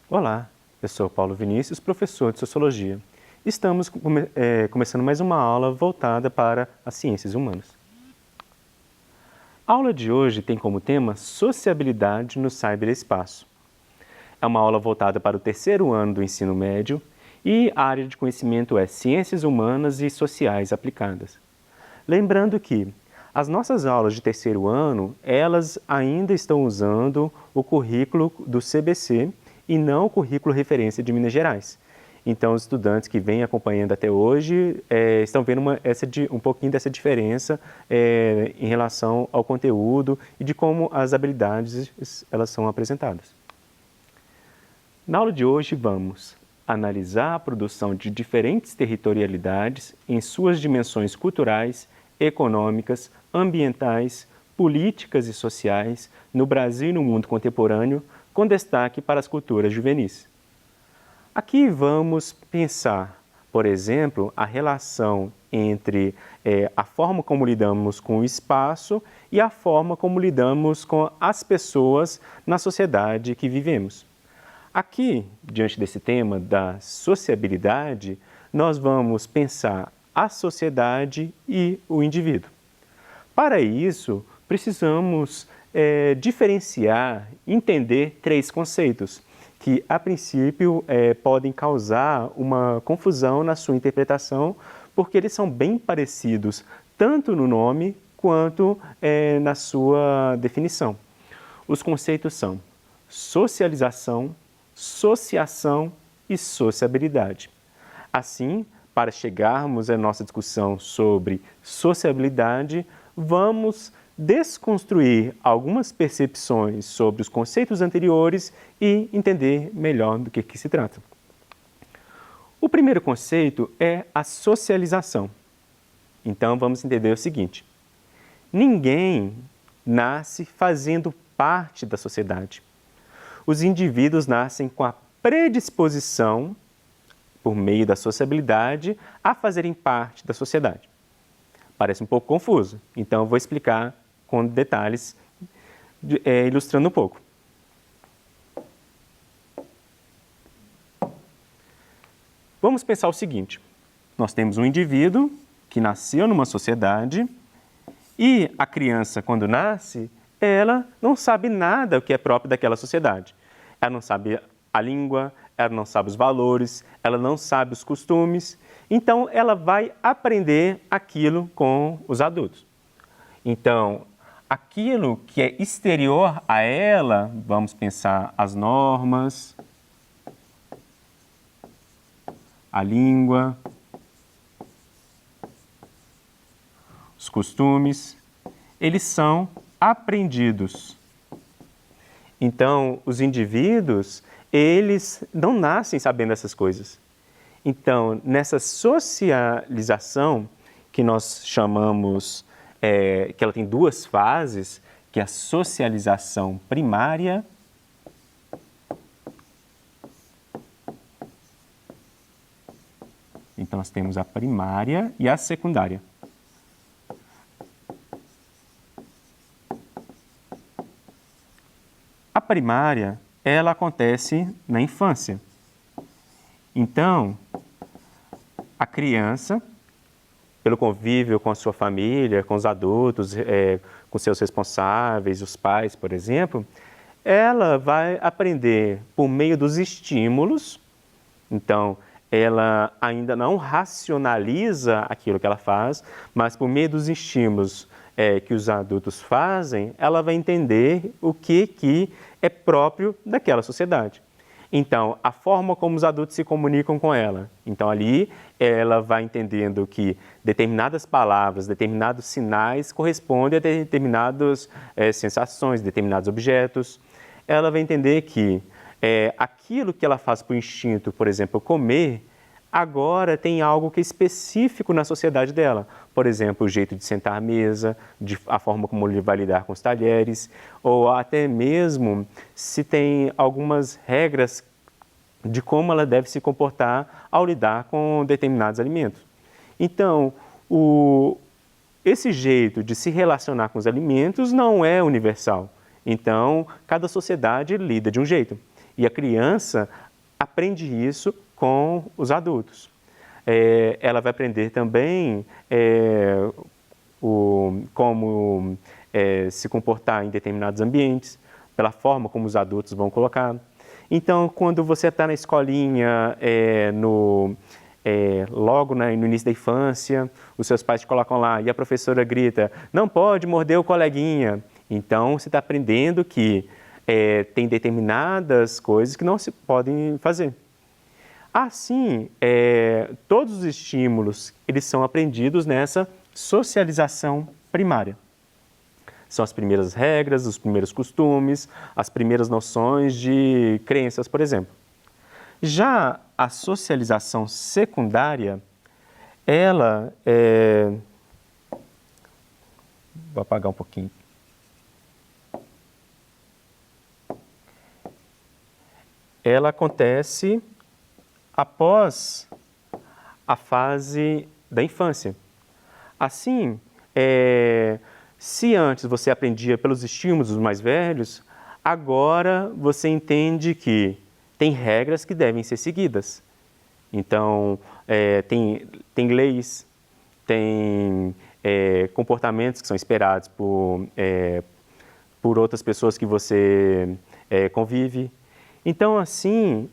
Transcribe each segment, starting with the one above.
Olá, eu sou Paulo Vinícius, professor de Sociologia. Estamos começando mais uma aula voltada para as ciências humanas. A aula de hoje tem como tema Sociabilidade no Cyberespaço. É uma aula voltada para o terceiro ano do ensino médio e a área de conhecimento é Ciências Humanas e Sociais Aplicadas. Lembrando que as nossas aulas de terceiro ano, elas ainda estão usando o currículo do CBC e não o currículo referência de Minas Gerais. Então, os estudantes que vêm acompanhando até hoje estão vendo um pouquinho dessa diferença em relação ao conteúdo e de como as habilidades elas são apresentadas. Na aula de hoje, vamos analisar a produção de diferentes territorialidades em suas dimensões culturais, econômicas, ambientais, políticas e sociais no Brasil e no mundo contemporâneo, com destaque para as culturas juvenis. Aqui vamos pensar, por exemplo, a relação entre a forma como lidamos com o espaço e a forma como lidamos com as pessoas na sociedade que vivemos. Aqui, diante desse tema da sociabilidade, nós vamos pensar a sociedade e o indivíduo. Para isso, precisamos diferenciar, entender três conceitos que, a princípio, podem causar uma confusão na sua interpretação, porque eles são bem parecidos, tanto no nome quanto na sua definição. Os conceitos são socialização, sociação e sociabilidade. Assim, para chegarmos à nossa discussão sobre sociabilidade, vamos desconstruir algumas percepções sobre os conceitos anteriores e entender melhor do que se trata. O primeiro conceito é a socialização. Então, vamos entender o seguinte: ninguém nasce fazendo parte da sociedade. Os indivíduos nascem com a predisposição, por meio da sociabilidade, a fazerem parte da sociedade. Parece um pouco confuso, então eu vou explicar com detalhes, ilustrando um pouco. Vamos pensar o seguinte: nós temos um indivíduo que nasceu numa sociedade e a criança, quando nasce, ela não sabe nada o que é próprio daquela sociedade. Ela não sabe a língua, ela não sabe os valores, ela não sabe os costumes, então ela vai aprender aquilo com os adultos. Então, aquilo que é exterior a ela, vamos pensar as normas, a língua, os costumes, eles são aprendidos. Então, os indivíduos, eles não nascem sabendo essas coisas. Então, nessa socialização, que nós chamamos, que ela tem duas fases, que é a socialização primária então nós temos a primária e a secundária. A primária, ela acontece na infância. Então, a criança, pelo convívio com a sua família, com os adultos, com seus responsáveis, os pais, por exemplo, ela vai aprender por meio dos estímulos. Então, ela ainda não racionaliza aquilo que ela faz, mas por meio dos estímulos que os adultos fazem, ela vai entender o que é próprio daquela sociedade. Então, a forma como os adultos se comunicam com ela. Então, ali, ela vai entendendo que determinadas palavras, determinados sinais correspondem a determinadas sensações, determinados objetos. Ela vai entender que aquilo que ela faz por instinto, por exemplo, comer, agora tem algo que é específico na sociedade dela. Por exemplo, o jeito de sentar à mesa, a forma como ele vai lidar com os talheres, ou até mesmo se tem algumas regras de como ela deve se comportar ao lidar com determinados alimentos. Então, esse jeito de se relacionar com os alimentos não é universal. Então, cada sociedade lida de um jeito. E a criança aprende isso com os adultos. Ela vai aprender também como se comportar em determinados ambientes, pela forma como os adultos vão colocar. Então, quando você está na escolinha, logo no início da infância, os seus pais te colocam lá e a professora grita, não pode morder o coleguinha. Então, você está aprendendo que tem determinadas coisas que não se podem fazer. Assim, todos os estímulos, eles são aprendidos nessa socialização primária. São as primeiras regras, os primeiros costumes, as primeiras noções de crenças, por exemplo. Já a socialização secundária, ela Vou apagar um pouquinho. Ela acontece após a fase da infância. Assim, se antes você aprendia pelos estímulos dos mais velhos, agora você entende que tem regras que devem ser seguidas. Então, tem leis, tem comportamentos que são esperados por outras pessoas que você convive. Então, assim,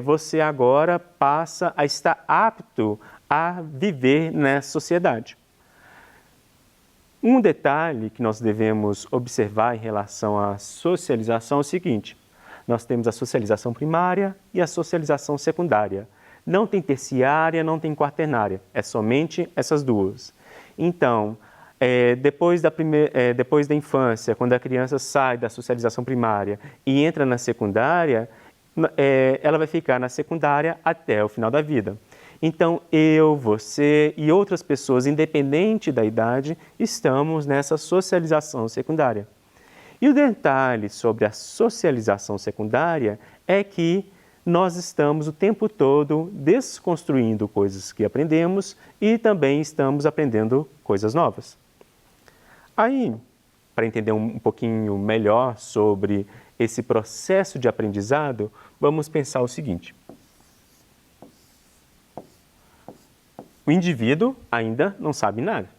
você agora passa a estar apto a viver nessa sociedade. Um detalhe que nós devemos observar em relação à socialização é o seguinte: nós temos a socialização primária e a socialização secundária. Não tem terciária, não tem quaternária, é somente essas duas. Então, depois da infância, quando a criança sai da socialização primária e entra na secundária, ela vai ficar na secundária até o final da vida. Então, eu, você e outras pessoas, independente da idade, estamos nessa socialização secundária. E o detalhe sobre a socialização secundária é que nós estamos o tempo todo desconstruindo coisas que aprendemos e também estamos aprendendo coisas novas. Aí, para entender um pouquinho melhor sobre esse processo de aprendizado, vamos pensar o seguinte. O indivíduo ainda não sabe nada.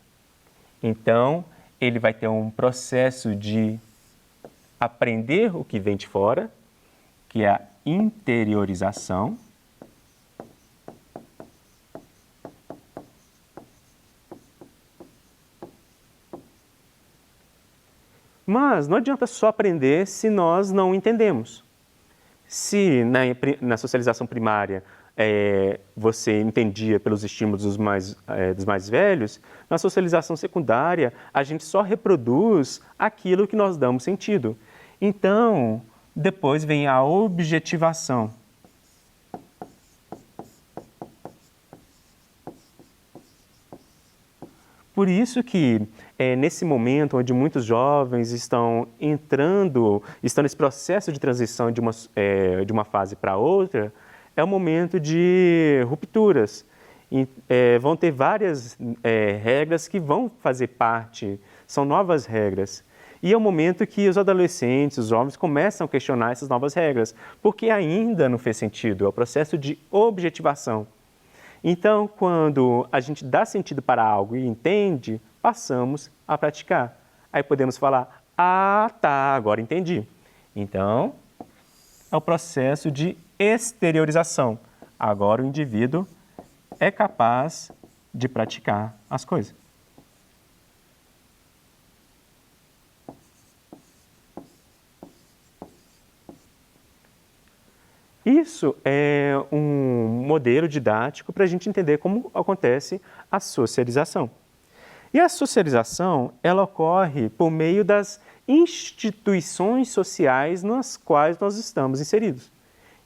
Então, ele vai ter um processo de aprender o que vem de fora, que é a interiorização. Mas não adianta só aprender se nós não entendemos. Se na socialização primária você entendia pelos estímulos dos mais velhos, na socialização secundária a gente só reproduz aquilo que nós damos sentido. Então, depois vem a objetivação. Por isso que nesse momento onde muitos jovens estão nesse processo de transição de uma fase para outra, é um momento de rupturas. Vão ter várias regras que vão fazer parte, são novas regras. E é o momento que os adolescentes, os jovens, começam a questionar essas novas regras, porque ainda não fez sentido, é o processo de objetivação. Então, quando a gente dá sentido para algo e entende, passamos a praticar. Aí podemos falar, agora entendi. Então, é o processo de exteriorização. Agora o indivíduo é capaz de praticar as coisas. Isso é um modelo didático para a gente entender como acontece a socialização. E a socialização, ela ocorre por meio das instituições sociais nas quais nós estamos inseridos.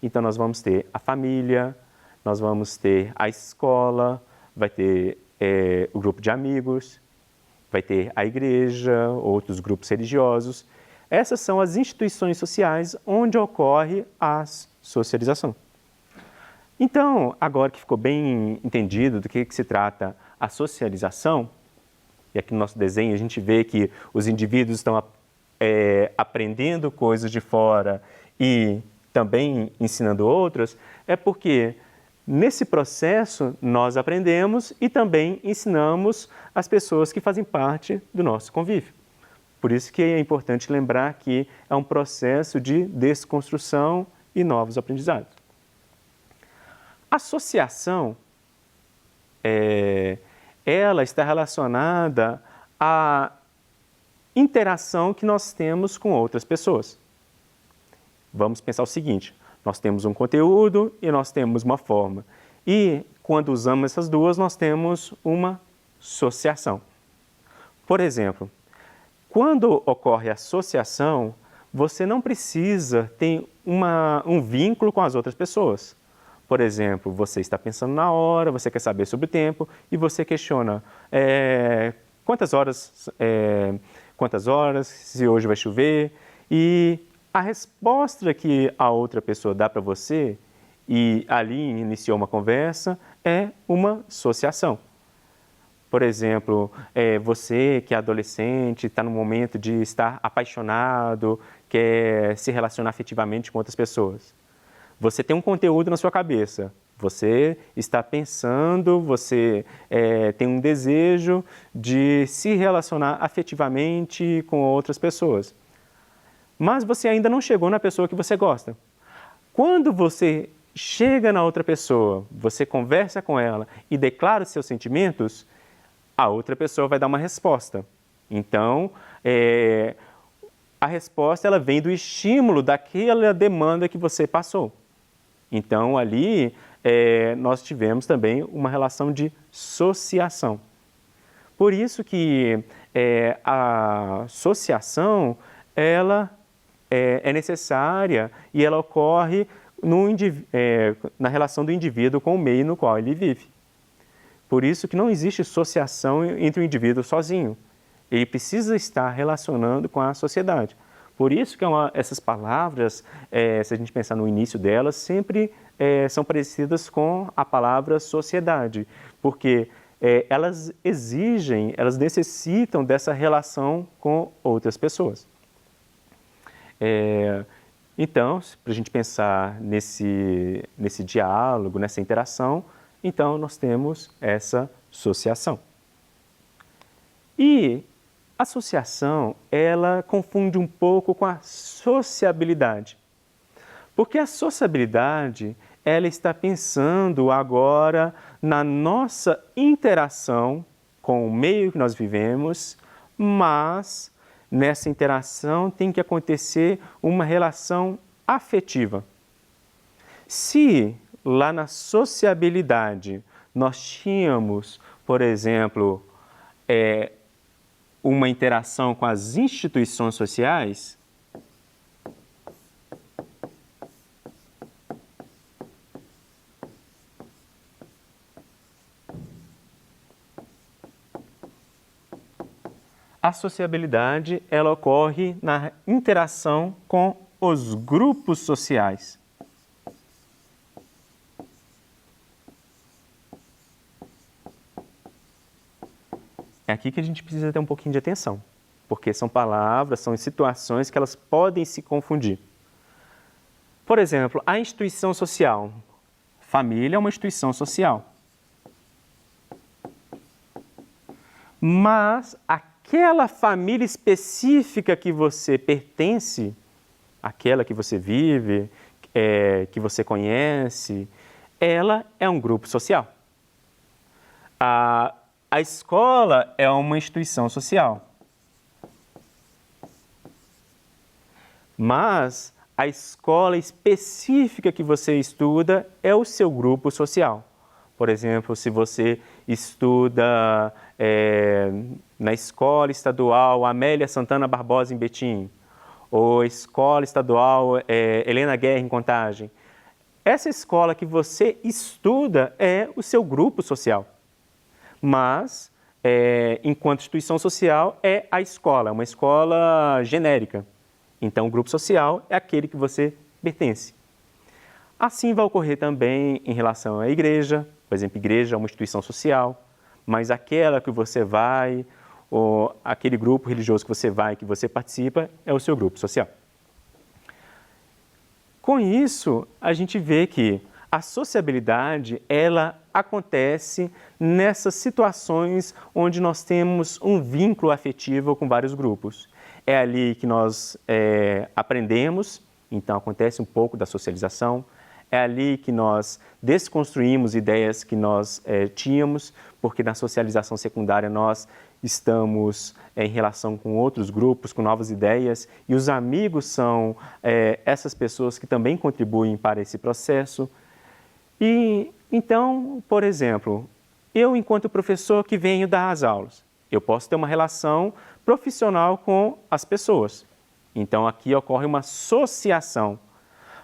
Então, nós vamos ter a família, nós vamos ter a escola, vai ter o grupo de amigos, vai ter a igreja, outros grupos religiosos. Essas são as instituições sociais onde ocorre a socialização. Então, agora que ficou bem entendido do que se trata a socialização, e aqui no nosso desenho a gente vê que os indivíduos estão aprendendo coisas de fora e também ensinando outras, é porque nesse processo nós aprendemos e também ensinamos as pessoas que fazem parte do nosso convívio. Por isso que é importante lembrar que é um processo de desconstrução e novos aprendizados. Associação, ela está relacionada à interação que nós temos com outras pessoas. Vamos pensar o seguinte, nós temos um conteúdo e nós temos uma forma. E quando usamos essas duas, nós temos uma associação. Por exemplo, quando ocorre associação, você não precisa ter um vínculo com as outras pessoas. Por exemplo, você está pensando na hora, você quer saber sobre o tempo e você questiona quantas horas, se hoje vai chover. E a resposta que a outra pessoa dá para você, e ali iniciou uma conversa, é uma associação. Por exemplo, você que é adolescente, está no momento de estar apaixonado, quer se relacionar afetivamente com outras pessoas. Você tem um conteúdo na sua cabeça, você está pensando, você tem um desejo de se relacionar afetivamente com outras pessoas. Mas você ainda não chegou na pessoa que você gosta. Quando você chega na outra pessoa, você conversa com ela e declara os seus sentimentos, a outra pessoa vai dar uma resposta. Então, a resposta ela vem do estímulo daquela demanda que você passou. Então, ali, nós tivemos também uma relação de associação. Por isso que a associação, ela é necessária e ela ocorre na relação do indivíduo com o meio no qual ele vive. Por isso que não existe associação entre o indivíduo sozinho. Ele precisa estar relacionando com a sociedade. Por isso que essas palavras, se a gente pensar no início delas, sempre são parecidas com a palavra sociedade, porque elas exigem, elas necessitam dessa relação com outras pessoas. Então, para a gente pensar nesse diálogo, nessa interação, então nós temos essa associação. E a associação, ela confunde um pouco com a sociabilidade. Porque a sociabilidade, ela está pensando agora na nossa interação com o meio que nós vivemos, mas nessa interação tem que acontecer uma relação afetiva. Se lá na sociabilidade nós tínhamos, por exemplo, uma interação com as instituições sociais, a sociabilidade ela ocorre na interação com os grupos sociais. É aqui que a gente precisa ter um pouquinho de atenção, porque são palavras, são situações que elas podem se confundir. Por exemplo, a instituição social. Família é uma instituição social. Mas aquela família específica que você pertence, aquela que você vive, que você conhece, ela é um grupo social. A escola é uma instituição social. Mas a escola específica que você estuda é o seu grupo social. Por exemplo, se você estuda na Escola Estadual Amélia Santana Barbosa em Betim, ou Escola Estadual Helena Guerra em Contagem, essa escola que você estuda é o seu grupo social. Mas, enquanto instituição social, é a escola, uma escola genérica. Então, o grupo social é aquele que você pertence. Assim vai ocorrer também em relação à igreja. Por exemplo, igreja é uma instituição social, mas aquela que você vai, ou aquele grupo religioso que você vai, que você participa, é o seu grupo social. Com isso, a gente vê que a sociabilidade, ela acontece nessas situações onde nós temos um vínculo afetivo com vários grupos. É ali que nós aprendemos, então acontece um pouco da socialização. É ali que nós desconstruímos ideias que nós tínhamos, porque na socialização secundária nós estamos em relação com outros grupos, com novas ideias, e os amigos são essas pessoas que também contribuem para esse processo. E então, por exemplo, eu, enquanto professor que venho dar as aulas, eu posso ter uma relação profissional com as pessoas. Então, aqui ocorre uma associação.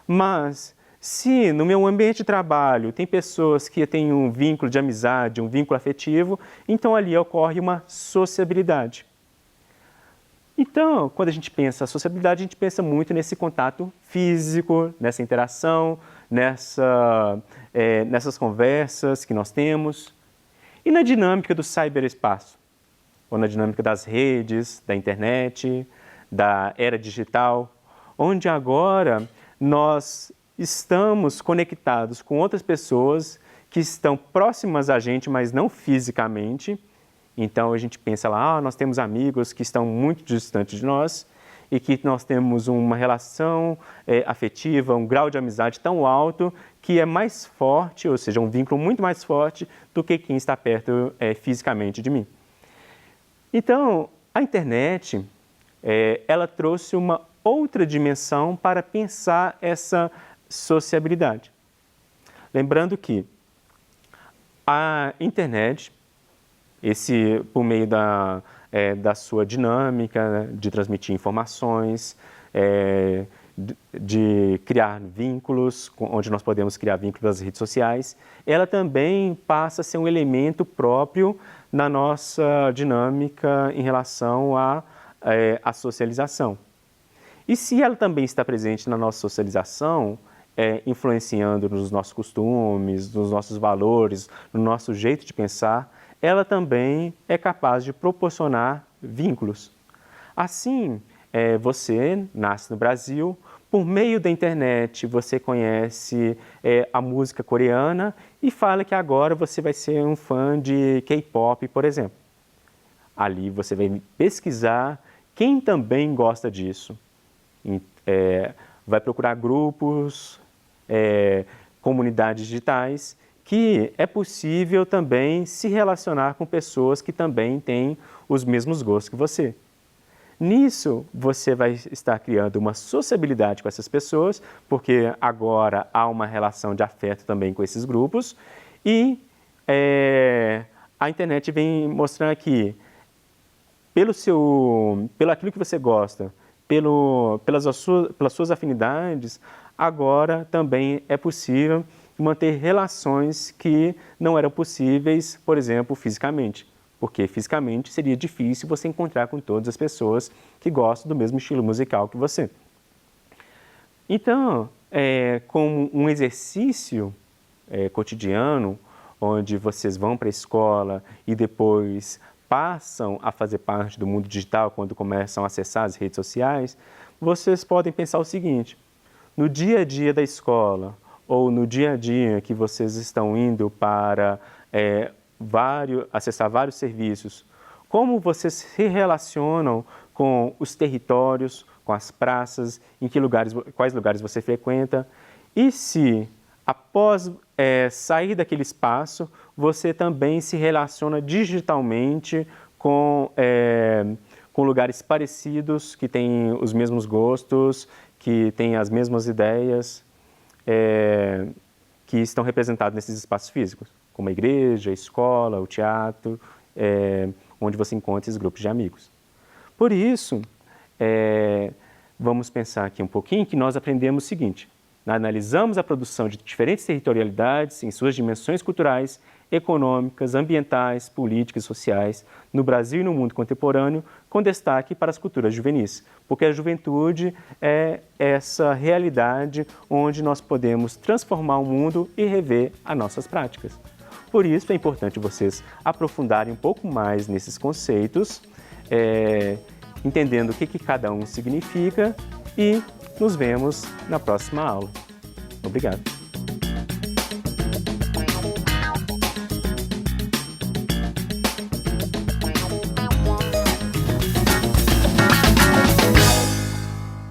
Mas, se no meu ambiente de trabalho tem pessoas que têm um vínculo de amizade, um vínculo afetivo, então ali ocorre uma sociabilidade. Então, quando a gente pensa a sociabilidade, a gente pensa muito nesse contato físico, nessa interação, nessas conversas que nós temos. E na dinâmica do cyberespaço, ou na dinâmica das redes, da internet, da era digital, onde agora nós estamos conectados com outras pessoas que estão próximas a gente, mas não fisicamente. Então a gente pensa lá, nós temos amigos que estão muito distantes de nós e que nós temos uma relação afetiva, um grau de amizade tão alto que é mais forte, ou seja, um vínculo muito mais forte do que quem está perto fisicamente de mim. Então, a internet, ela trouxe uma outra dimensão para pensar essa sociabilidade. Lembrando que a internet, por meio da sua dinâmica de transmitir informações, de criar vínculos, onde nós podemos criar vínculos nas redes sociais, ela também passa a ser um elemento próprio na nossa dinâmica em relação à socialização. E se ela também está presente na nossa socialização, influenciando nos nossos costumes, nos nossos valores, no nosso jeito de pensar, ela também é capaz de proporcionar vínculos. Assim, você nasce no Brasil, por meio da internet você conhece a música coreana e fala que agora você vai ser um fã de K-pop, por exemplo. Ali você vai pesquisar quem também gosta disso. Vai procurar grupos, comunidades digitais, que é possível também se relacionar com pessoas que também têm os mesmos gostos que você. Nisso, você vai estar criando uma sociabilidade com essas pessoas, porque agora há uma relação de afeto também com esses grupos, e a internet vem mostrando que, pelo aquilo que você gosta, pelas suas afinidades, agora também é possível manter relações que não eram possíveis, por exemplo, fisicamente. Porque fisicamente seria difícil você encontrar com todas as pessoas que gostam do mesmo estilo musical que você. Então, como um exercício cotidiano, onde vocês vão para a escola e depois passam a fazer parte do mundo digital quando começam a acessar as redes sociais, vocês podem pensar o seguinte: no dia a dia da escola, ou no dia a dia que vocês estão indo para acessar vários serviços, como vocês se relacionam com os territórios, com as praças, quais lugares você frequenta, e se, após sair daquele espaço, você também se relaciona digitalmente com lugares parecidos, que têm os mesmos gostos, que têm as mesmas ideias, que estão representados nesses espaços físicos, como a igreja, a escola, o teatro, onde você encontra esses grupos de amigos. Por isso, vamos pensar aqui um pouquinho que nós aprendemos o seguinte: analisamos a produção de diferentes territorialidades em suas dimensões culturais, econômicas, ambientais, políticas e sociais, no Brasil e no mundo contemporâneo, com destaque para as culturas juvenis, porque a juventude é essa realidade onde nós podemos transformar o mundo e rever as nossas práticas. Por isso é importante vocês aprofundarem um pouco mais nesses conceitos, entendendo o que cada um significa e Nos vemos na próxima aula. Obrigado.